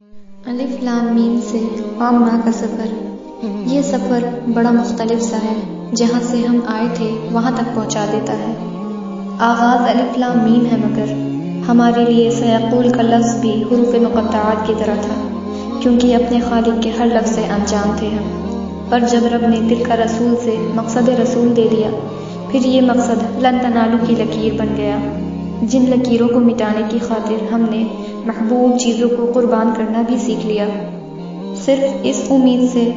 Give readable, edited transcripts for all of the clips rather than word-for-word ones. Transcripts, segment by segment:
الف لام میم سے عامہ کا سفر۔ یہ سفر بڑا مختلف سا ہے، جہاں سے ہم آئے تھے وہاں تک پہنچا دیتا ہے۔ آغاز الف لام میم ہے، مگر ہمارے لیے سیقول کا لفظ بھی حروف مقطعات کی طرح تھا، کیونکہ اپنے خالق کے ہر لفظ سے انجام تھے ہم۔ پر جب رب نے دل کا رسول سے مقصد رسول دے دیا، پھر یہ مقصد لن تنالو کی لکیر بن گیا، جن لکیروں کو مٹانے کی خاطر ہم نے محبوب چیزوں کو قربان کرنا بھی سیکھ لیا، صرف اس امید سے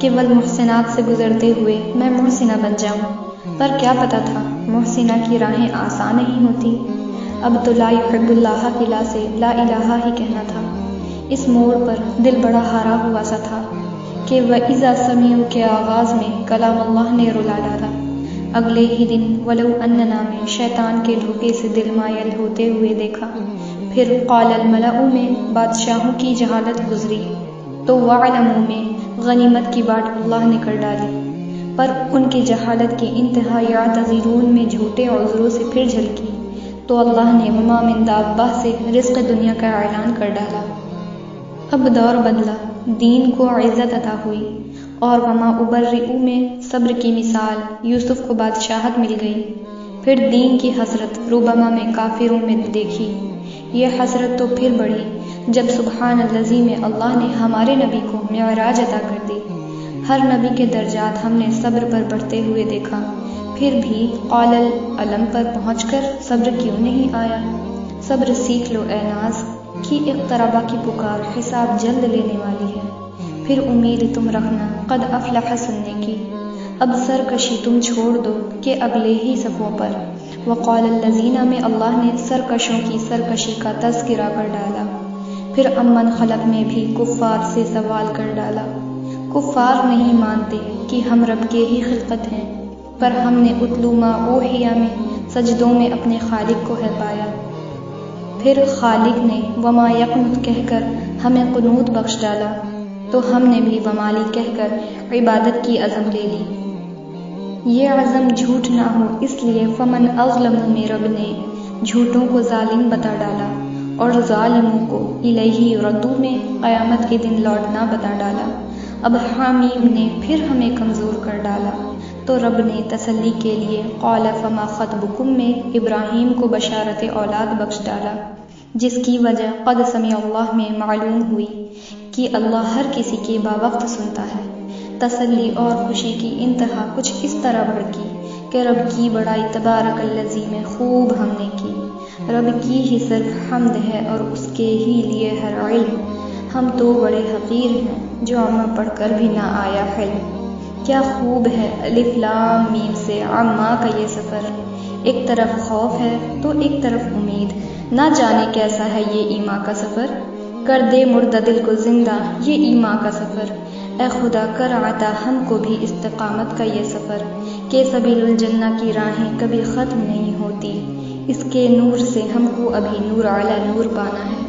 کہ والمحسنات سے گزرتے ہوئے میں محسنہ بن جاؤں۔ پر کیا پتا تھا محسنہ کی راہیں آسان نہیں ہوتی۔ اب تو لا یحب اللہ کی لا سے لا الہ ہی کہنا تھا۔ اس موڑ پر دل بڑا ہارا ہوا سا تھا کہ وَإِذَا سَمِعُوا کے آغاز میں کلام اللہ نے رلا ڈالا۔ اگلے ہی دن وَلَوْ أَنَّنَا میں شیطان کے دھوکے سے دل مائل ہوتے ہوئے دیکھا۔ پھر قال الملأ میں بادشاہوں کی جہالت گزری، تو وَعْلَمُوا میں غنیمت کی بات اللہ نے کر ڈالی۔ پر ان کی جہالت کی انتہا یعتذرون میں جھوٹے عذروں سے پھر جھلکی، تو اللہ نے وما من دابہ سے رزق دنیا کا اعلان کر ڈالا۔ اب دور بدلا، دین کو عزت عطا ہوئی، اور وما ابرئ میں صبر کی مثال یوسف کو بادشاہت مل گئی۔ پھر دین کی حسرت ربما میں کافروں میں دیکھی۔ یہ حسرت تو پھر بڑھی جب سبحان الذی میں اللہ نے ہمارے نبی کو معراج عطا کر دی۔ ہر نبی کے درجات ہم نے صبر پر بڑھتے ہوئے دیکھا، پھر بھی قال العلم پر پہنچ کر صبر کیوں نہیں آیا؟ صبر سیکھ لو اے ناز کی اقتربا کی پکار حساب جلد لینے والی ہے۔ پھر امید تم رکھنا قد افلح سننے کی، اب سرکشی تم چھوڑ دو کہ اگلے ہی صفوں پر۔ وقال الذین میں اللہ نے سرکشوں کی سرکشی کا تذکرہ کر ڈالا۔ پھر امن خلق میں بھی کفار سے سوال کر ڈالا۔ کفار نہیں مانتے کہ ہم رب کے ہی خلقت ہیں، پر ہم نے اتلو ما اوحی میں سجدوں میں اپنے خالق کو ہے پایا۔ پھر خالق نے وما یقنط کہہ کر ہمیں قنوت بخش ڈالا، تو ہم نے بھی ومالی کہہ کر عبادت کی عزم لے لی۔ یہ عزم جھوٹ نہ ہو اس لیے فمن اظلم میں رب نے جھوٹوں کو ظالم بتا ڈالا، اور ظالموں کو الیہ یردو میں قیامت کے دن لوٹنا بتا ڈالا۔ اب حامیم نے پھر ہمیں کمزور کر ڈالا، تو رب نے تسلی کے لیے قال فما خطبکم میں ابراہیم کو بشارت اولاد بخش ڈالا، جس کی وجہ قد سمع اللہ میں معلوم ہوئی کہ اللہ ہر کسی کی باوقت سنتا ہے۔ تسلی اور خوشی کی انتہا کچھ اس طرح بڑھکی کہ رب کی بڑائی تبارک الذی میں خوب ہم نے کی۔ رب کی ہی صرف حمد ہے اور اس کے ہی لیے ہر علم۔ ہم تو بڑے حقیر ہیں جو عامہ پڑھ کر بھی نہ آیا حلم۔ کیا خوب ہے الف لام میم سے عامہ کا یہ سفر، ایک طرف خوف ہے تو ایک طرف امید، نہ جانے کیسا ہے یہ ایمان کا سفر۔ کر دے مردہ دل کو زندہ یہ ایمان کا سفر، اے خدا کر عطا ہم کو بھی استقامت کا یہ سفر، کہ سبیل الجنہ کی راہیں کبھی ختم نہیں ہوتی، اس کے نور سے ہم کو ابھی نور علی نور پانا ہے۔